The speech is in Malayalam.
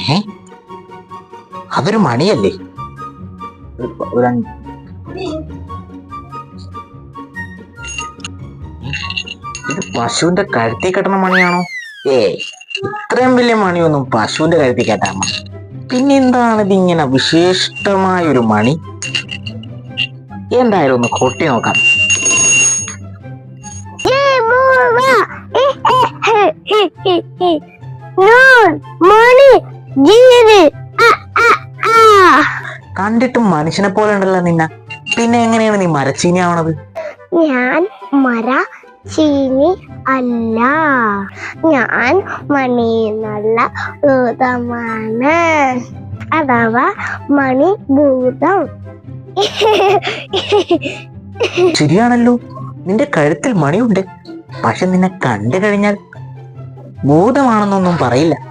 ഏ അതൊരു മണിയല്ലേ? ഇത് പശുവിന്റെ കഴുത്തി കെട്ടുന്ന മണിയാണോ? ഇത്രയും വലിയ മണിയൊന്നും പശുവിന്റെ കഴുത്തി കെട്ടാമ. പിന്നെ എന്താണ് ഇതിങ്ങനെ വിശിഷ്ടമായൊരു മണി? എന്തായാലും ഒന്ന് കൊട്ടി നോക്കാം. കണ്ടിട്ടും മനുഷ്യനെ പോലെ ഉണ്ടല്ലോ നിന്ന. പിന്നെ എങ്ങനെയാണ് നീ മരച്ചീനി ആവണത്? ഞാൻ മരച്ചീനി അല്ല, ഞാൻ മണിന്നുള്ള ഭൂതമാണ്, അഥവാ മണിഭൂതം. ശരിയാണല്ലോ, നിന്റെ കഴുത്തിൽ മണിയുണ്ട്. പക്ഷെ നിന്നെ കണ്ടു കഴിഞ്ഞാൽ ഭൂതമാണെന്നൊന്നും പറയില്ല.